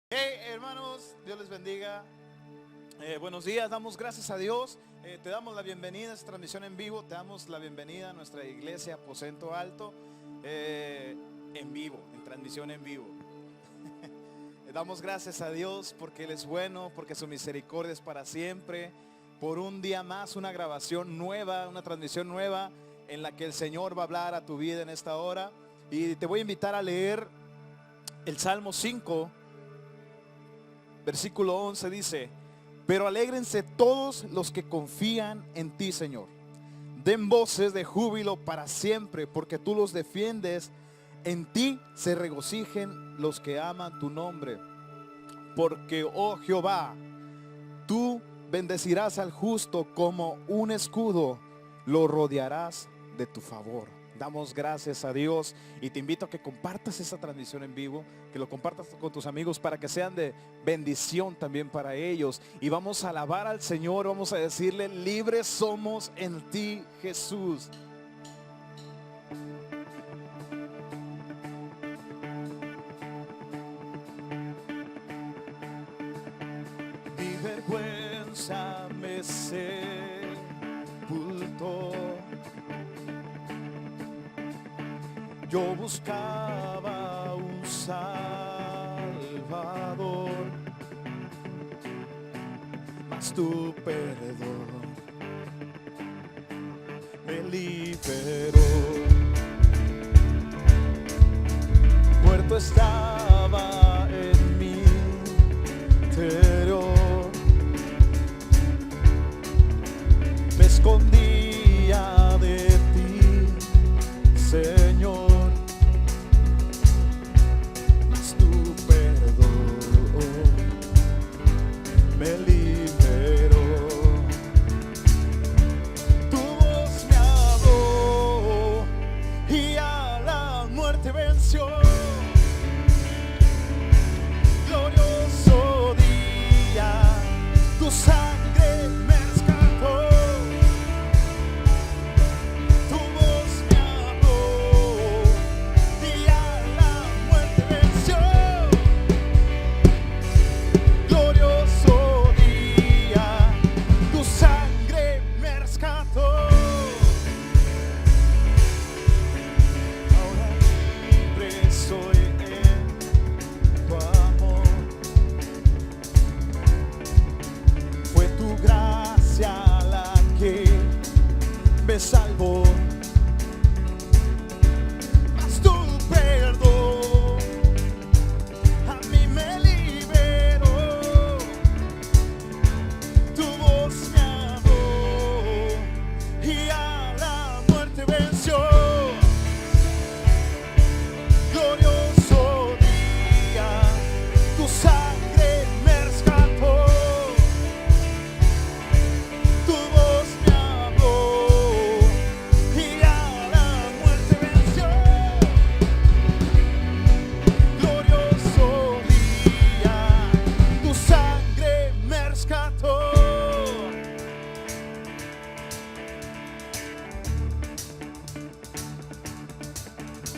Hey hermanos, Dios les bendiga. Buenos días, damos gracias a Dios. Te damos la bienvenida a esta transmisión en vivo. Te damos la bienvenida a nuestra iglesia Aposento Alto, en vivo, en transmisión en vivo. Damos gracias a Dios porque Él es bueno, porque su misericordia es para siempre. Por un día más, una grabación nueva, una transmisión nueva en la que el Señor va a hablar a tu vida en esta hora. Y te voy a invitar a leer el Salmo 5. Versículo 11 dice: pero alégrense todos los que confían en ti, Señor. Den voces de júbilo para siempre, porque tú los defiendes. En ti se regocijen los que aman tu nombre. Porque, oh Jehová, tú bendecirás al justo como un escudo, lo rodearás de tu favor. Damos gracias a Dios y te invito a que compartas esta transmisión en vivo, que lo compartas con tus amigos para que sean de bendición también para ellos. Y vamos a alabar al Señor, vamos a decirle: libres somos en ti, Jesús. Mi vergüenza me sepultó. Yo buscaba un Salvador, mas tu perdón me liberó. Muerto estaba en mi interior, me escondía de ti, Señor. Me liberó, tu voz me habló y a la muerte venció. Glorioso día, tu sangre me rescató. Tu voz me habló y a la muerte venció. Glorioso me salvó, mas tu perdón a mí me liberó. Tu voz me habló y a la muerte venció. Glorioso día, tu sangre me rescató. Tu voz me habló y a la muerte venció. Glorioso día, tu sangre me rescató.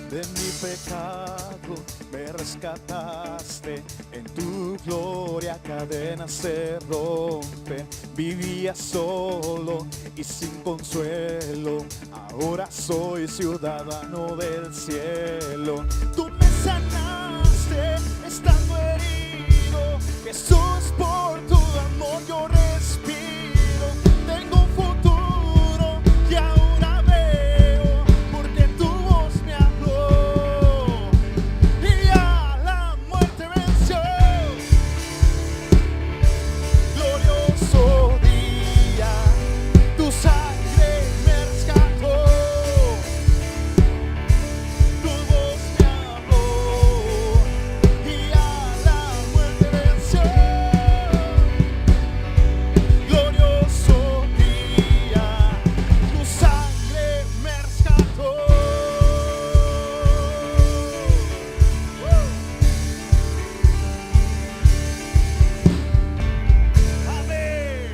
De mi pecado me rescataste, en tu gloria cadenas se rompen. Vivía solo y sin consuelo, ahora soy ciudadano del cielo. Tú me sanaste estando herido, Jesús, por tu amor yo respiro. Tengo un futuro y ahora veo, porque tu voz me habló y a la muerte venció. Glorioso día, tu sangre me rescató. Tu voz me habló y a la muerte venció. Glorioso día, tu sangre me rescató. Amén.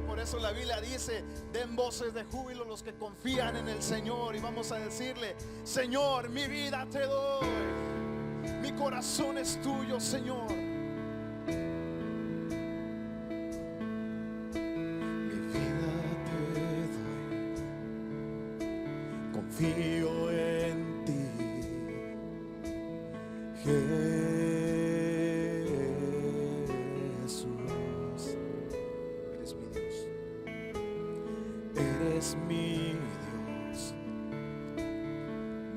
Por eso la Biblia dice: den voces de júbilo los que confían en el Señor. Y vamos a decirle: Señor, mi vida te doy. Mi corazón es tuyo, Señor. Mi vida te doy. Confío en ti, Jesús. Eres mi Dios. Eres mi Dios,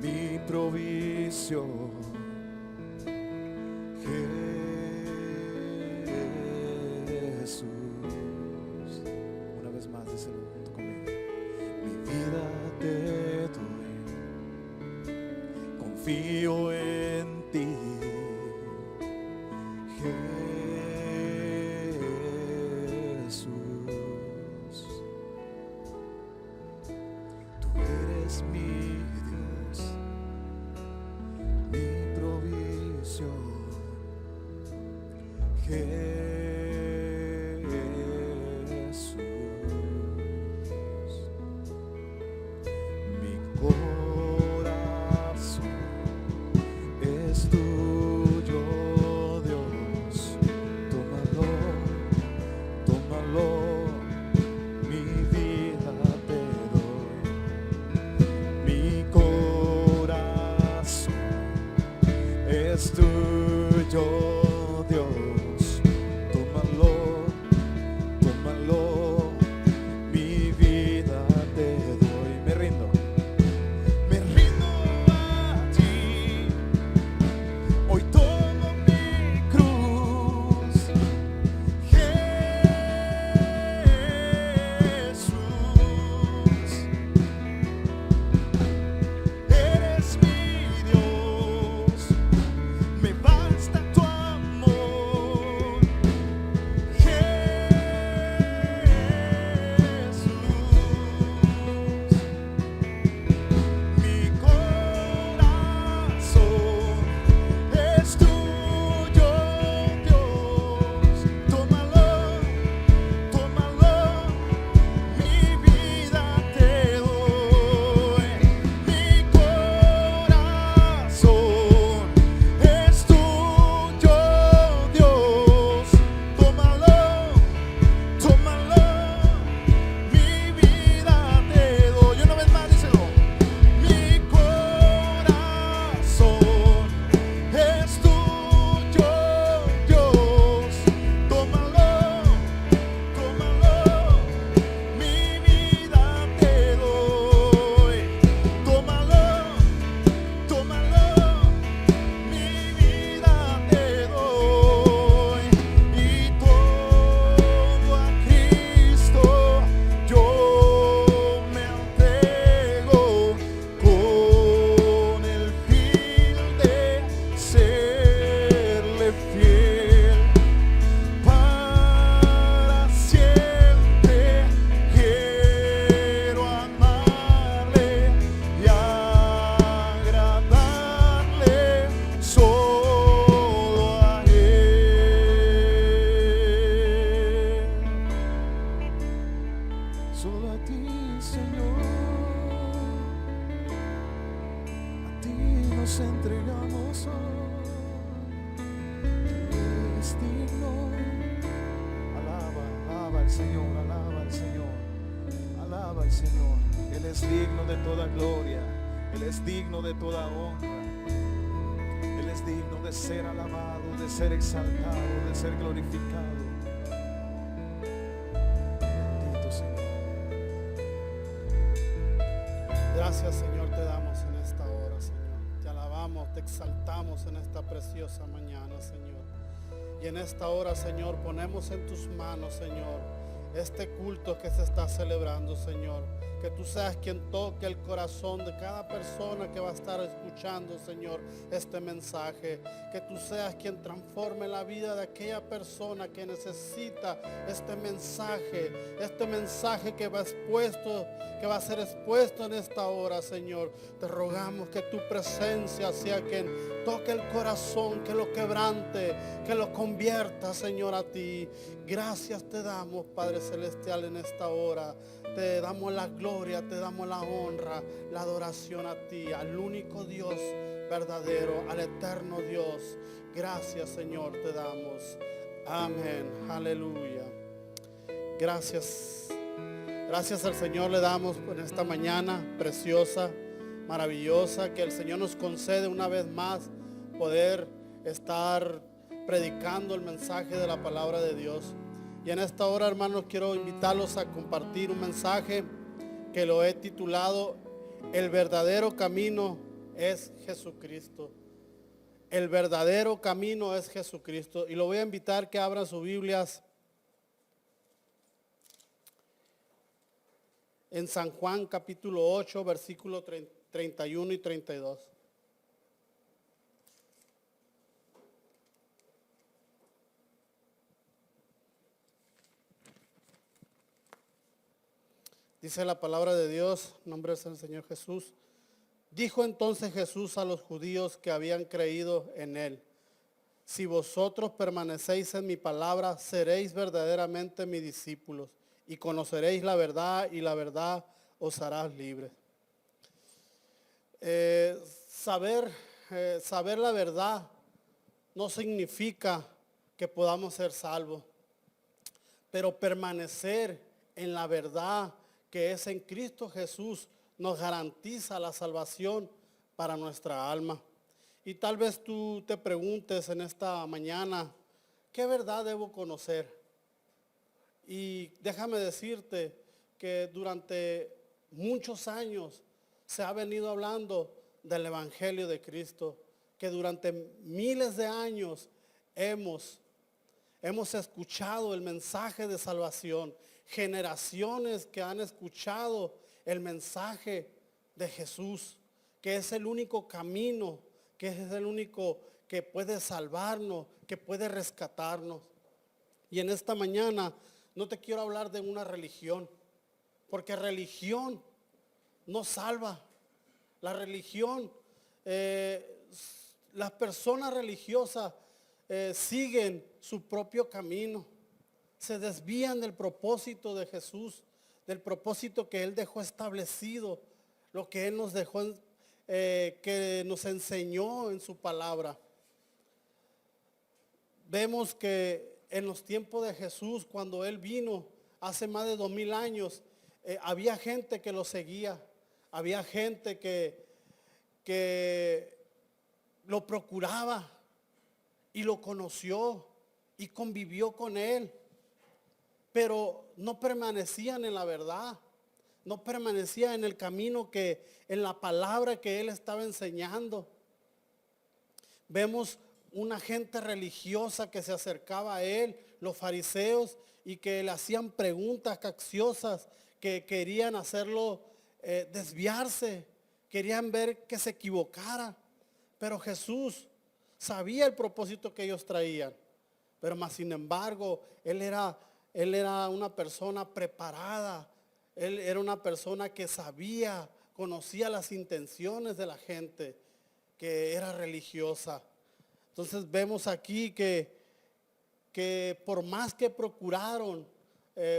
mi provisión. Jesús. Una vez más, díselo junto conmigo. Mi vida te doy. Confío en ti, Jesús. Tú eres mi Dios, mi provisión. Jesús, mi corazón es tuyo, Dios. Tómalo, tómalo, mi vida te doy. Mi corazón es tuyo, Dios. Tómalo, tómalo, mi vida te doy. Me rindo a ti. Hoy tomo mi cruz, Jesús. Eres mi Dios, me basta tu amor, Jesús. Mi corazón es tuyo, Dios. Tómalo, tómalo, mi vida te doy. Mi corazón es tuyo, Dios. Tómalo, tómalo, mi vida te doy. Una vez más, díselo. Mi corazón es tuyo, Dios. Tómalo, tómalo, mi vida te doy. Tómalo, tómalo, mi vida te doy. Y todo a Cristo yo me entrego con el fin de serle fiel. Para siempre quiero amarle y agradarle solo a Él. Solo a ti, Señor. A ti nos entregamos hoy. Tú eres digno. Alaba, alaba al Señor, alaba al Señor, alaba al Señor. Él es digno de toda gloria, Él es digno de toda honra, Él es digno de ser alabado, de ser exaltado, de ser glorificado. Bendito Señor. Gracias, Señor, te damos en esta hora, Señor. Te alabamos, te exaltamos en esta preciosa mañana, Señor. Y en esta hora, Señor, ponemos en tus manos, Señor, este culto que se está celebrando, Señor. Que tú seas quien toque el corazón de cada persona que va a estar escuchando, Señor, este mensaje. Que tú seas quien transforme la vida de aquella persona que necesita este mensaje que va a ser expuesto en esta hora, Señor. Te rogamos que tu presencia sea quien Toque el corazón, que lo quebrante, que lo convierta, Señor, a ti. Gracias te damos, Padre Celestial, en esta hora. Te damos la gloria, te damos la honra, la adoración a ti, al único Dios verdadero, al eterno Dios. Gracias, Señor, te damos. Amén, aleluya. Gracias. Gracias al Señor le damos en esta mañana preciosa, maravillosa, que el Señor nos concede una vez más poder estar predicando el mensaje de la palabra de Dios. Y en esta hora, hermanos, quiero invitarlos a compartir un mensaje que lo he titulado El verdadero camino es Jesucristo. El verdadero camino es Jesucristo. Y lo voy a invitar que abran sus Biblias en San Juan capítulo 8, versículos 31 y 32. Dice la palabra de Dios, en nombre del Señor Jesús. Dijo entonces Jesús a los judíos que habían creído en él: si vosotros permanecéis en mi palabra, seréis verdaderamente mis discípulos y conoceréis la verdad, y la verdad os hará libres. Saber la verdad no significa que podamos ser salvos, pero permanecer en la verdad que es en Cristo Jesús nos garantiza la salvación para nuestra alma. Y tal vez tú te preguntes en esta mañana, ¿qué verdad debo conocer? Y déjame decirte que durante muchos años se ha venido hablando del Evangelio de Cristo, que durante miles de años hemos escuchado el mensaje de salvación, generaciones que han escuchado el mensaje de Jesús, que es el único camino, que es el único que puede salvarnos, que puede rescatarnos. Y en esta mañana no te quiero hablar de una religión, porque religión no salva. La religión, las personas religiosas siguen su propio camino, se desvían del propósito de Jesús, del propósito que Él dejó establecido, lo que Él nos dejó, que nos enseñó en su palabra. Vemos que en los tiempos de Jesús, cuando Él vino hace más de 2000 años, había gente que lo seguía, había gente que lo procuraba y lo conoció y convivió con Él, pero no permanecían en la verdad, no permanecían en el camino, en la palabra que Él estaba enseñando. Vemos una gente religiosa que se acercaba a Él, los fariseos, y que le hacían preguntas capciosas, que querían hacerlo desviarse, querían ver que se equivocara. Pero Jesús sabía el propósito que ellos traían, pero más sin embargo, Él era una persona preparada, Él era una persona que sabía, conocía las intenciones de la gente que era religiosa. Entonces vemos aquí que por más que procuraron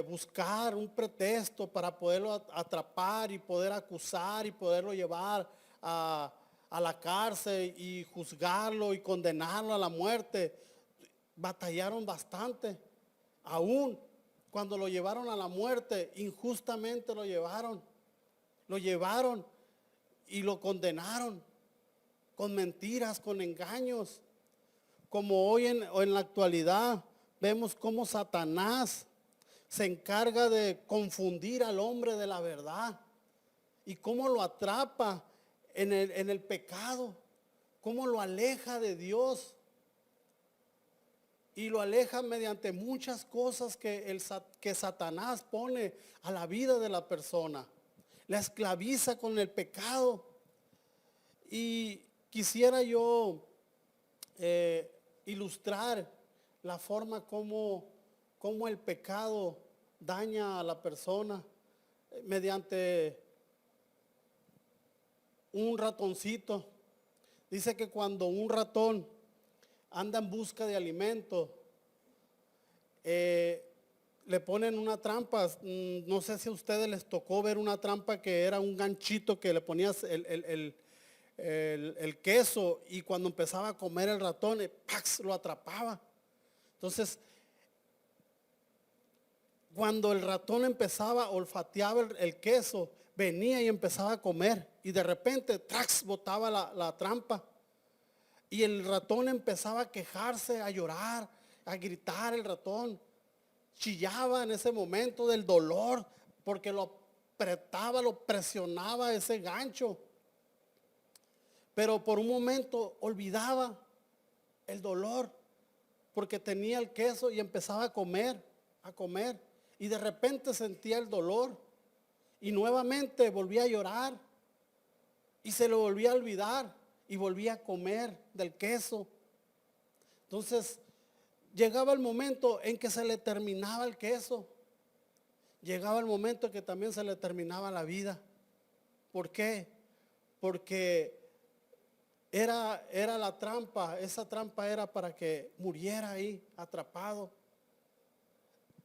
buscar un pretexto para poderlo atrapar y poder acusar y poderlo llevar a la cárcel y juzgarlo y condenarlo a la muerte, batallaron bastante. Aún cuando lo llevaron a la muerte, injustamente lo llevaron y lo condenaron con mentiras, con engaños. Como hoy en la actualidad vemos cómo Satanás se encarga de confundir al hombre de la verdad y cómo lo atrapa en el pecado, cómo lo aleja de Dios. Y lo aleja mediante muchas cosas que Satanás pone a la vida de la persona. La esclaviza con el pecado. Y quisiera yo ilustrar la forma como el pecado daña a la persona mediante un ratoncito. Dice que cuando un ratón anda en busca de alimento, le ponen una trampa. No sé si a ustedes les tocó ver una trampa que era un ganchito que le ponías el queso, y cuando empezaba a comer el ratón, ¡pax!, lo atrapaba. Entonces, cuando el ratón empezaba, olfateaba el queso, venía y empezaba a comer, y de repente, ¡trax!, botaba la trampa. Y el ratón empezaba a quejarse, a llorar, a gritar. El ratón chillaba en ese momento del dolor, porque lo apretaba, lo presionaba ese gancho. Pero por un momento olvidaba el dolor, porque tenía el queso y empezaba a comer, a comer. Y de repente sentía el dolor y nuevamente volvía a llorar y se lo volvía a olvidar y volvía a comer del queso. Entonces llegaba el momento en que se le terminaba el queso. Llegaba el momento en que también se le terminaba la vida. ¿Por qué? Porque era la trampa. Esa trampa era para que muriera ahí atrapado.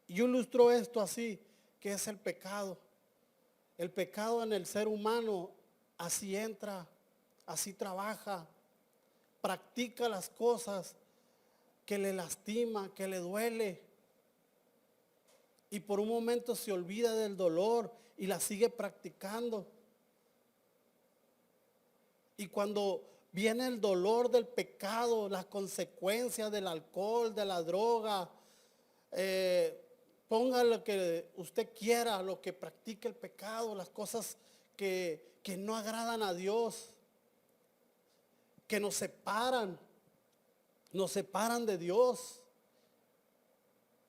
Y yo ilustro esto así, que es el pecado. El pecado en el ser humano así entra, así trabaja, practica las cosas que le lastima, que le duele, y por un momento se olvida del dolor y la sigue practicando. Y cuando viene el dolor del pecado, las consecuencias del alcohol, de la droga, ponga lo que usted quiera, lo que practique el pecado, las cosas que no agradan a Dios, que nos separan de Dios.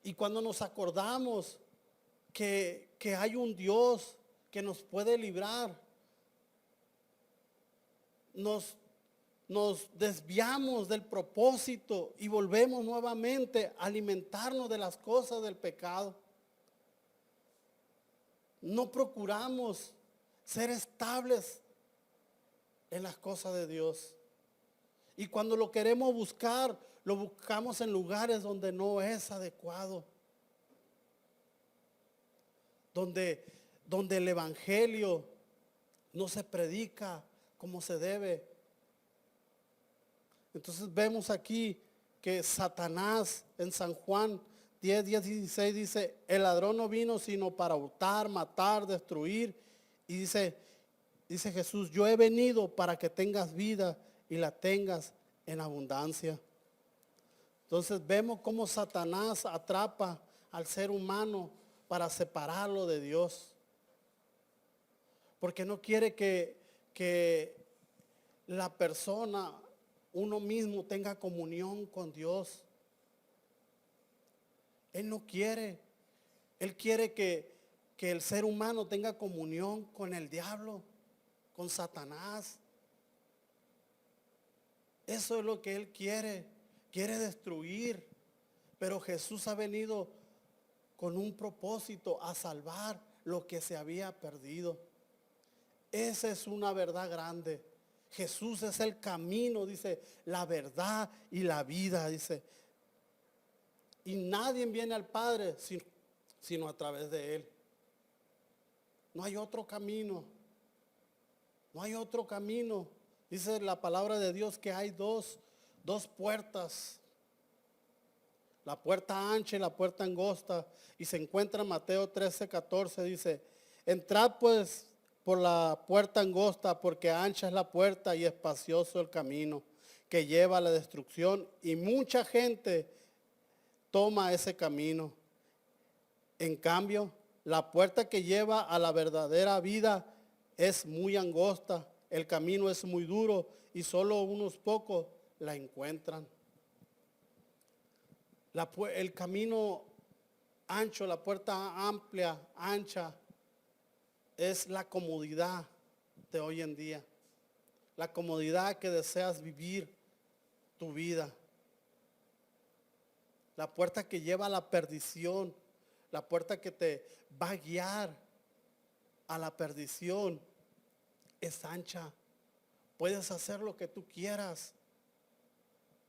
Y cuando nos acordamos que hay un Dios que nos puede librar, nos desviamos del propósito y volvemos nuevamente a alimentarnos de las cosas del pecado. No procuramos ser estables en las cosas de Dios. Y cuando lo queremos buscar, lo buscamos en lugares donde no es adecuado. Donde el evangelio no se predica como se debe. Entonces vemos aquí que Satanás en San Juan 10:16 dice: el ladrón no vino sino para hurtar, matar, destruir. Y dice Jesús: yo he venido para que tengas vida y la tengas en abundancia. Entonces vemos cómo Satanás atrapa al ser humano para separarlo de Dios, porque no quiere que la persona, uno mismo, tenga comunión con Dios. Él no quiere. Él quiere que el ser humano tenga comunión con el diablo, con Satanás. Eso es lo que él quiere. Quiere destruir. Pero Jesús ha venido con un propósito: a salvar lo que se había perdido. Esa es una verdad grande. Jesús es el camino, dice, la verdad y la vida, dice. Y nadie viene al Padre sino a través de Él. No hay otro camino. No hay otro camino. Dice la palabra de Dios que hay dos puertas. La puerta ancha y la puerta angosta. Y se encuentra en Mateo 13:14. Dice: entrad pues por la puerta angosta, porque ancha es la puerta y espacioso el camino que lleva a la destrucción, y mucha gente toma ese camino. En cambio, la puerta que lleva a la verdadera vida es muy angosta, el camino es muy duro y solo unos pocos la encuentran. El camino ancho, la puerta amplia, ancha, es la comodidad de hoy en día. La comodidad que deseas vivir tu vida. La puerta que lleva a la perdición, la puerta que te va a guiar a la perdición, es ancha, Puedes hacer lo que tú quieras.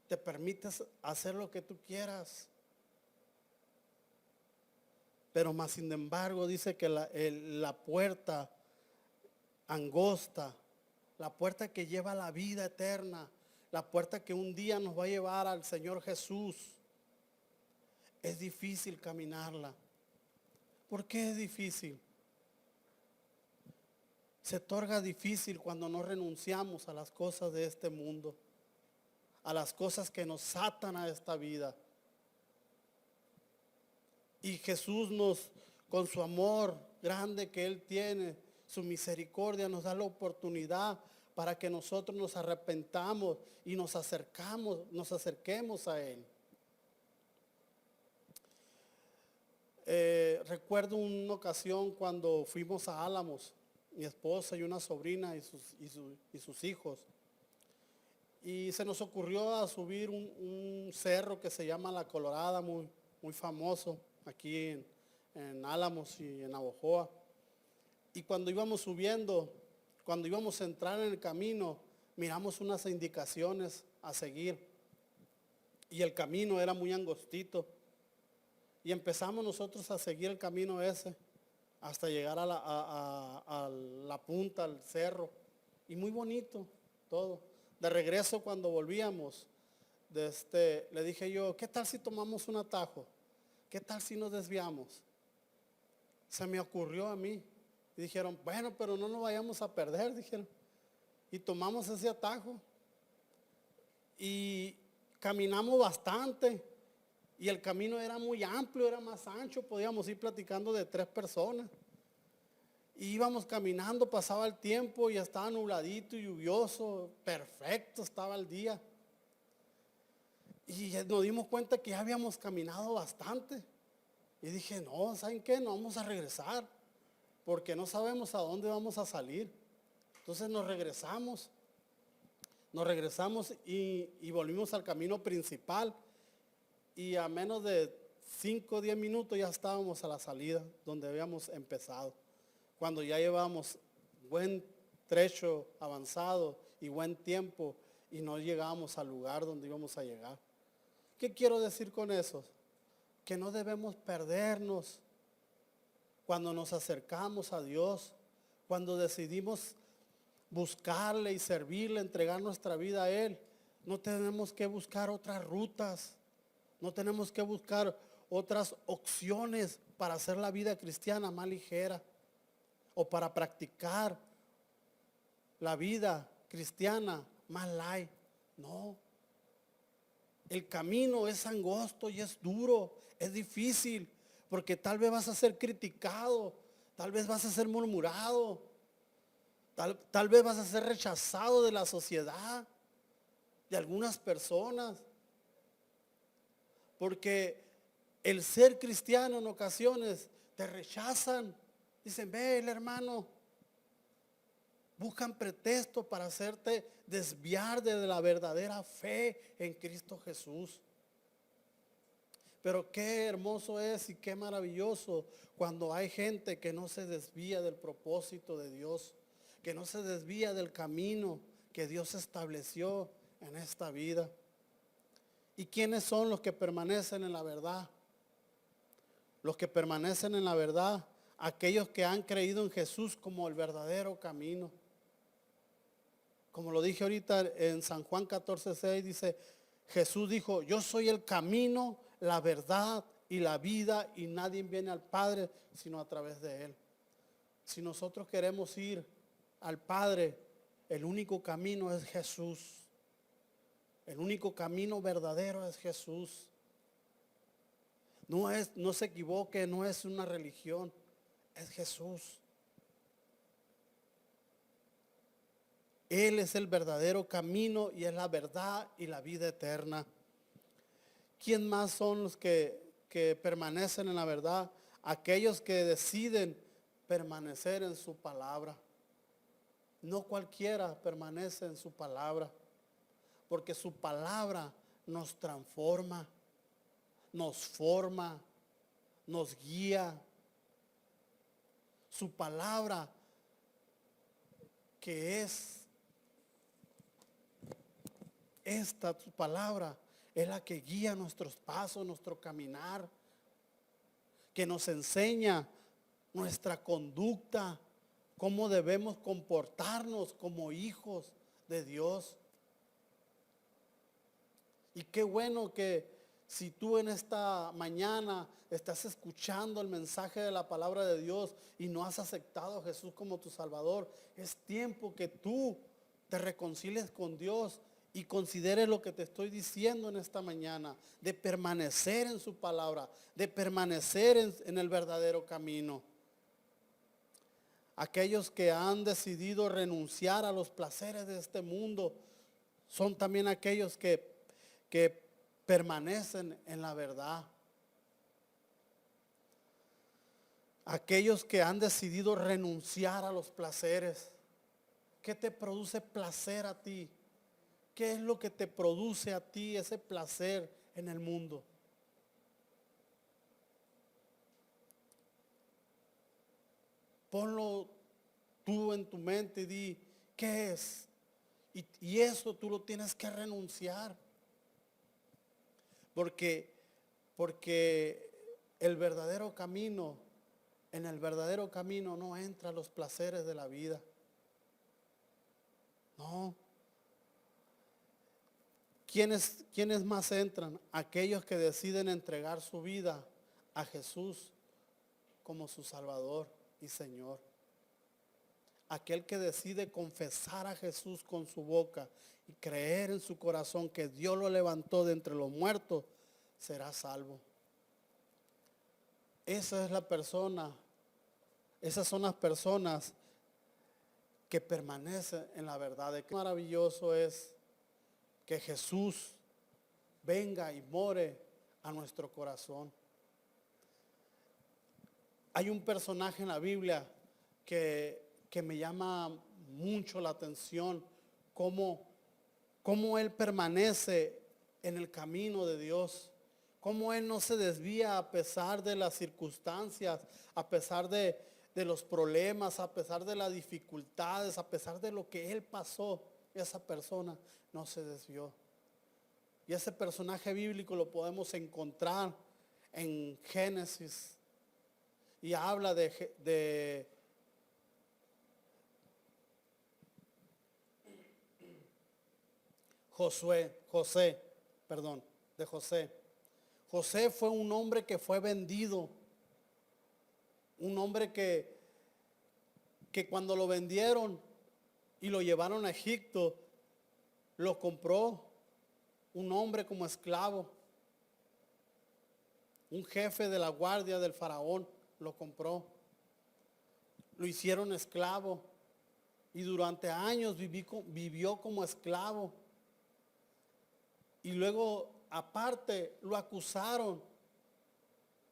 Te permites hacer lo que tú quieras. Pero más sin embargo dice que la puerta angosta, la puerta que lleva a la vida eterna, la puerta que un día nos va a llevar al Señor Jesús, es difícil caminarla. ¿Por qué es difícil? Se torna difícil cuando no renunciamos a las cosas de este mundo, a las cosas que nos atan a esta vida. Y Jesús con su amor grande que Él tiene, su misericordia, nos da la oportunidad para que nosotros nos arrepentamos y nos acerquemos a Él. Recuerdo una ocasión cuando fuimos a Álamos, mi esposa y una sobrina y sus hijos. Y se nos ocurrió a subir un cerro que se llama La Colorada, muy, muy famoso aquí en Álamos y en Navojoa. Y cuando íbamos subiendo, cuando íbamos a entrar en el camino, miramos unas indicaciones a seguir. Y el camino era muy angostito. Y empezamos nosotros a seguir el camino ese hasta llegar a la punta, al cerro. Y muy bonito todo. De regreso cuando volvíamos, le dije yo, ¿qué tal si tomamos un atajo? ¿Qué tal si nos desviamos? Se me ocurrió a mí. Y dijeron, bueno, pero no nos vayamos a perder, dijeron. Y tomamos ese atajo. Y caminamos bastante. Y el camino era muy amplio, era más ancho. Podíamos ir platicando de 3 personas. Y íbamos caminando, pasaba el tiempo y estaba nubladito y lluvioso. Perfecto estaba el día. Y nos dimos cuenta que ya habíamos caminado bastante. Y dije, no, ¿saben qué? No vamos a regresar. Porque no sabemos a dónde vamos a salir. Entonces nos regresamos y volvimos al camino principal. Y a menos de 5 o 10 minutos ya estábamos a la salida donde habíamos empezado. Cuando ya llevábamos buen trecho avanzado y buen tiempo y no llegábamos al lugar donde íbamos a llegar. ¿Qué quiero decir con eso? Que no debemos perdernos cuando nos acercamos a Dios, cuando decidimos buscarle y servirle, entregar nuestra vida a Él. No tenemos que buscar otras rutas, no tenemos que buscar otras opciones para hacer la vida cristiana más ligera o para practicar la vida cristiana más light. No. El camino es angosto y es duro, es difícil, porque tal vez vas a ser criticado, tal vez vas a ser murmurado, tal vez vas a ser rechazado de la sociedad, de algunas personas. Porque el ser cristiano en ocasiones te rechazan. Dicen, ve el hermano. Buscan pretexto para hacerte desviar de la verdadera fe en Cristo Jesús. Pero qué hermoso es y qué maravilloso cuando hay gente que no se desvía del propósito de Dios, que no se desvía del camino que Dios estableció en esta vida. ¿Y quiénes son los que permanecen en la verdad? Los que permanecen en la verdad, aquellos que han creído en Jesús como el verdadero camino. Como lo dije ahorita en San Juan 14:6, dice, Jesús dijo, yo soy el camino, la verdad y la vida, y nadie viene al Padre sino a través de Él. Si nosotros queremos ir al Padre, el único camino es Jesús. El único camino verdadero es Jesús. No se equivoque, no es una religión, es Jesús. Él es el verdadero camino y es la verdad y la vida eterna. ¿Quién más son los que permanecen en la verdad? Aquellos que deciden permanecer en su palabra. No cualquiera permanece en su palabra, porque su palabra nos transforma, nos forma, nos guía. Su palabra que es esta tu palabra es la que guía nuestros pasos, nuestro caminar, que nos enseña nuestra conducta, cómo debemos comportarnos como hijos de Dios. Y qué bueno que si tú en esta mañana estás escuchando el mensaje de la palabra de Dios y no has aceptado a Jesús como tu Salvador, es tiempo que tú te reconcilies con Dios y consideres lo que te estoy diciendo en esta mañana, de permanecer en su palabra, de permanecer en el verdadero camino. Aquellos que han decidido renunciar a los placeres de este mundo son también aquellos que permanecen en la verdad. Aquellos que han decidido renunciar a los placeres. ¿Qué te produce placer a ti? ¿Qué es lo que te produce a ti ese placer en el mundo? Ponlo tú en tu mente y di, ¿qué es? Y eso tú lo tienes que renunciar. Porque el verdadero camino, en el verdadero camino no entran los placeres de la vida. No. ¿Quiénes más entran? Aquellos que deciden entregar su vida a Jesús como su Salvador y Señor. Aquel que decide confesar a Jesús con su boca y creer en su corazón que Dios lo levantó de entre los muertos, será salvo. Esa es la persona, esas son las personas que permanecen en la verdad. Qué maravilloso es que Jesús venga y more a nuestro corazón. Hay un personaje en la Biblia que me llama mucho la atención, cómo él permanece en el camino de Dios, cómo él no se desvía a pesar de las circunstancias, a pesar de los problemas, a pesar de las dificultades, a pesar de lo que él pasó. Esa persona no se desvió. Y ese personaje bíblico lo podemos encontrar en Génesis. Y habla de José. José fue un hombre que fue vendido. Un hombre que cuando lo vendieron y lo llevaron a Egipto, lo compró un hombre como esclavo. Un jefe de la guardia del faraón lo compró. Lo hicieron esclavo y durante años vivió como esclavo. Y luego aparte lo acusaron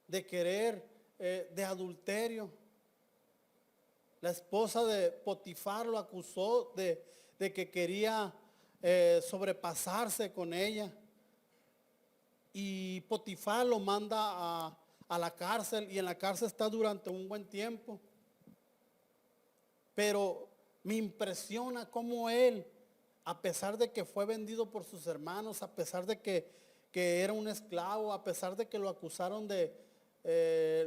de querer, de adulterio. La esposa de Potifar lo acusó de que quería sobrepasarse con ella. Y Potifar lo manda a la cárcel y en la cárcel está durante un buen tiempo. Pero me impresiona cómo él, a pesar de que fue vendido por sus hermanos, a pesar de que era un esclavo, a pesar de que lo acusaron de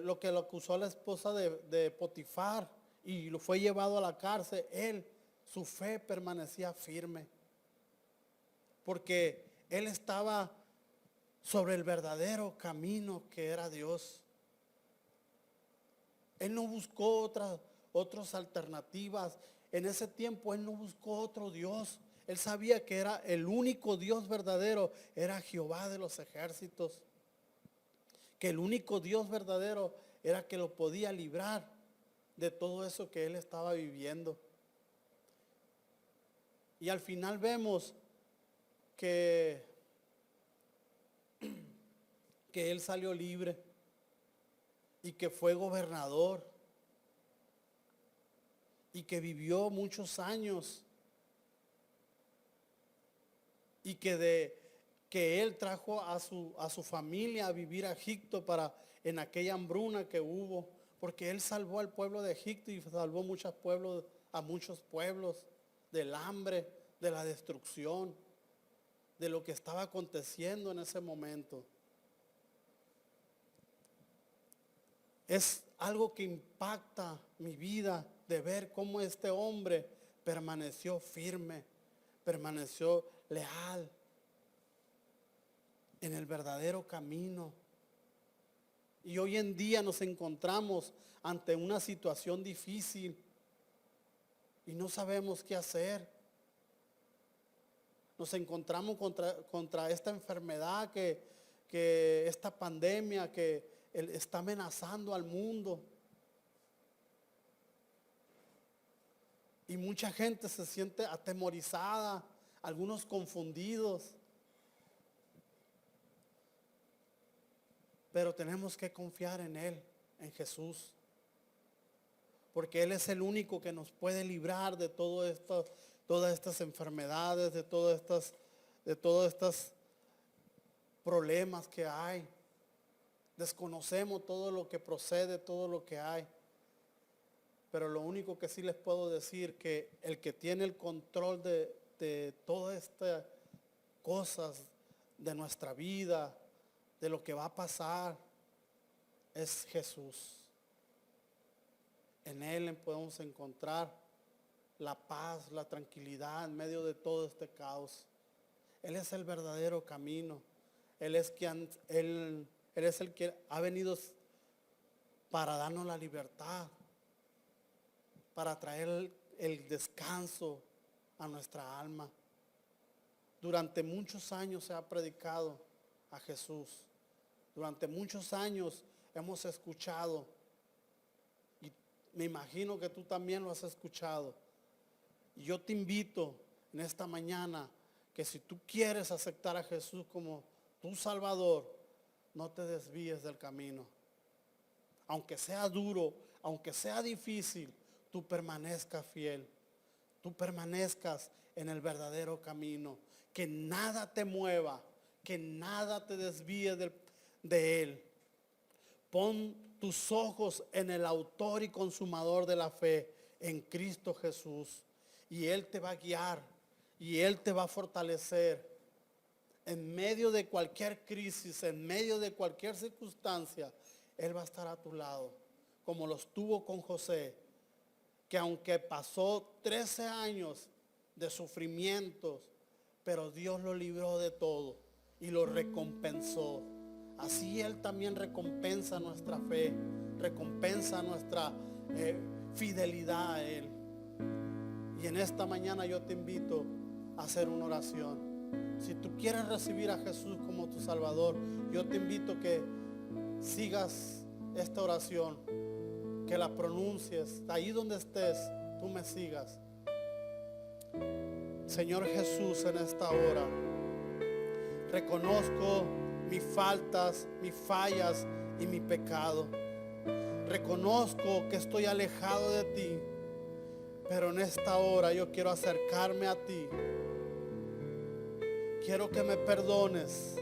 lo que lo acusó la esposa de Potifar y lo fue llevado a la cárcel, su fe permanecía firme. Porque él estaba sobre el verdadero camino que era Dios. Él no buscó otras alternativas. En ese tiempo él no buscó otro Dios. Él sabía que era el único Dios verdadero, era Jehová de los ejércitos. Que el único Dios verdadero era que lo podía librar de todo eso que él estaba viviendo. Y al final vemos que él salió libre y que fue gobernador y que vivió muchos años y que él trajo a su familia a vivir a Egipto en aquella hambruna que hubo, porque él salvó al pueblo de Egipto y salvó a muchos pueblos del hambre, de la destrucción. de lo que estaba aconteciendo en ese momento. Es algo que impacta mi vida de ver cómo este hombre permaneció firme, permaneció leal en el verdadero camino. Y hoy en día nos encontramos ante una situación difícil y no sabemos qué hacer. Nos encontramos contra esta enfermedad, que esta pandemia que está amenazando al mundo. Y mucha gente se siente atemorizada, algunos confundidos. Pero tenemos que confiar en Él, en Jesús. Porque Él es el único que nos puede librar de todas estas enfermedades, de todos estos problemas que hay. Desconocemos todo lo que procede, todo lo que hay. Pero lo único que sí les puedo decir, que el que tiene el control de todas estas cosas de nuestra vida, de lo que va a pasar, es Jesús. En Él podemos encontrar la paz, la tranquilidad en medio de todo este caos. Él es el verdadero camino. Él es el que ha venido para darnos la libertad, para traer el descanso a nuestra alma. Durante muchos años se ha predicado a Jesús. Durante muchos años hemos escuchado, y me imagino que tú también lo has escuchado. Y yo te invito en esta mañana que si tú quieres aceptar a Jesús como tu Salvador, no te desvíes del camino. Aunque sea duro, aunque sea difícil, tú permanezcas fiel. Tú permanezcas en el verdadero camino. Que nada te mueva, que nada te desvíe de Él. Pon tus ojos en el autor y consumador de la fe, en Cristo Jesús. Y Él te va a guiar, y Él te va a fortalecer. En medio de cualquier crisis, en medio de cualquier circunstancia, Él va a estar a tu lado, como lo estuvo con José, que aunque pasó 13 años de sufrimientos, pero Dios lo libró de todo y lo recompensó. Así Él también recompensa nuestra fe, recompensa nuestra fidelidad a Él. Y en esta mañana yo te invito a hacer una oración. Si tú quieres recibir a Jesús como tu Salvador, yo te invito que sigas esta oración, que la pronuncies, ahí donde estés, tú me sigas. Señor Jesús, en esta hora reconozco mis faltas, mis fallas y mi pecado. Reconozco que estoy alejado de ti, pero en esta hora yo quiero acercarme a ti. Quiero que me perdones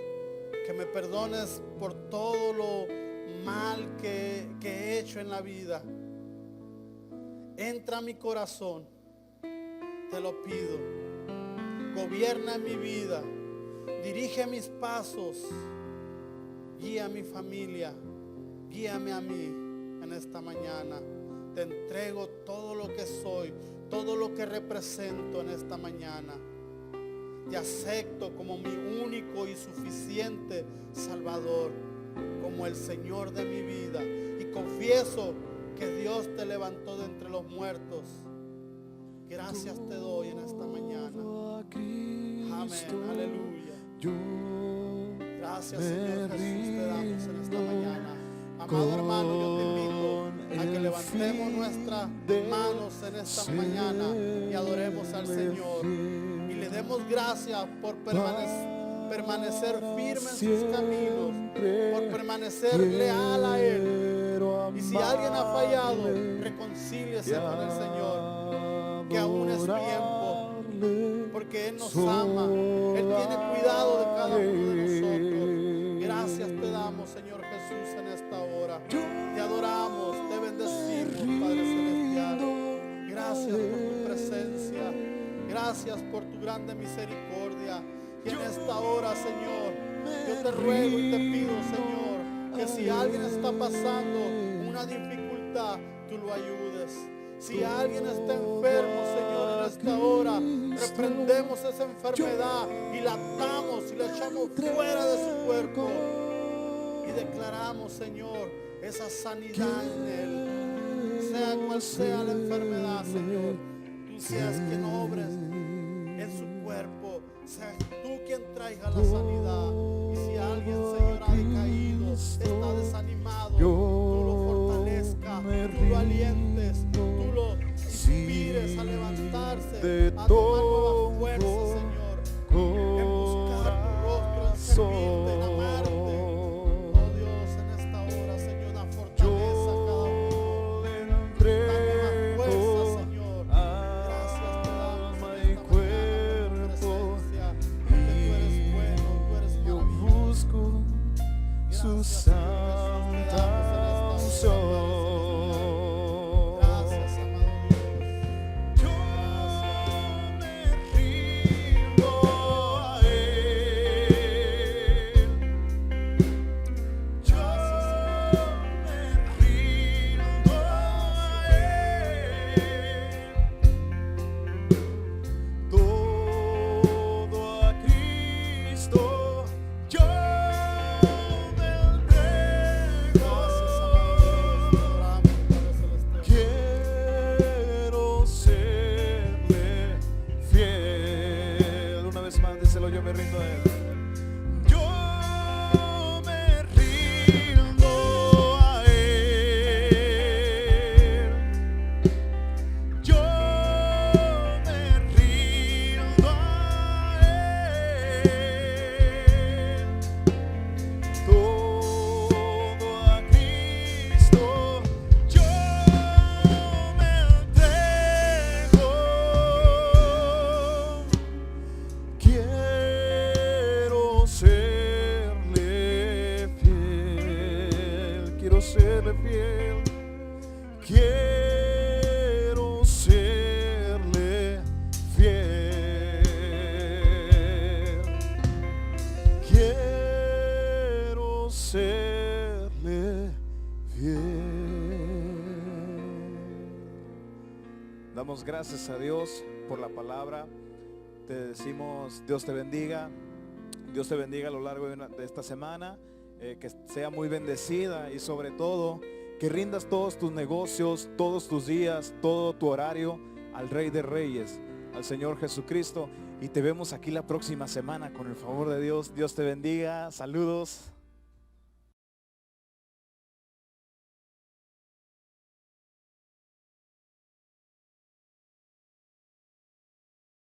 por todo lo mal que he hecho en la vida. Entra a mi corazón, te lo pido. Gobierna mi vida, dirige mis pasos, guía a mi familia, guíame a mí en esta mañana. Te entrego todo lo que soy, todo lo que represento en esta mañana. Te acepto como mi único y suficiente Salvador, como el Señor de mi vida. Y confieso que Dios te levantó de entre los muertos. Gracias te doy en esta mañana. Amén, aleluya. Gracias Señor Jesús te damos en esta mañana. Amado hermano, yo te invito a que levantemos nuestras manos en esta mañana y adoremos al Señor. Y le demos gracias por permanecer firme en sus caminos, por permanecer leal a Él. Y si alguien ha fallado, reconcíliese con el Señor, que aún es tiempo, porque Él nos ama, Él tiene cuidado de cada uno de nosotros. Gracias te damos, Señor Jesús, en esta hora. Te adoramos, te bendecimos, Padre Celestial. Gracias por tu presencia, gracias por tu grande misericordia. Y en esta hora, Señor, yo te ruego y te pido, Señor, que si alguien está pasando una dificultad, tú lo ayudes. Si alguien está enfermo, Señor, en esta hora, reprendemos esa enfermedad y la atamos y la echamos fuera de su cuerpo. Y declaramos, Señor, esa sanidad en él. Sea cual sea la enfermedad, Señor, tú seas quien obres en su cuerpo. Seas tú quien traiga la sanidad. Y si alguien, Señor, ha decaído, está desanimado, tú lo fortalezcas, tú lo alientes, tú lo inspires a levantarse, a tomar nueva fuerza, Señor, en buscar tu rostro, en servirte, en amarte. Oh Dios, en esta hora, Señor, da fortaleza a cada uno. Dame más fuerza, Señor. Gracias te damos en esta mañana por tu presencia, porque tú eres bueno, tú eres maravilloso. Su Gracias, santa unción. Gracias, amado Dios. Yo me rindo a Él. Yo me rindo a Él. Todo a Cristo yo me entrego. Gracias, amado Dios. Te adoramos, Padre Celestial. Quiero serle fiel. Una vez más, díselo, yo me rindo a Él. Yo me rindo a Él. Yo me rindo a Él. Todo a Cristo yo me entrego. Quiero serle fiel. Quiero serle fiel. Quiero serle fiel. Quiero serle fiel. Damos gracias a Dios por la palabra. Te decimos, Dios te bendiga. Dios te bendiga a lo largo de esta semana. Que sea muy bendecida y sobre todo que rindas todos tus negocios, todos tus días, todo tu horario al Rey de Reyes, al Señor Jesucristo. Y te vemos aquí la próxima semana con el favor de Dios. Dios te bendiga. Saludos.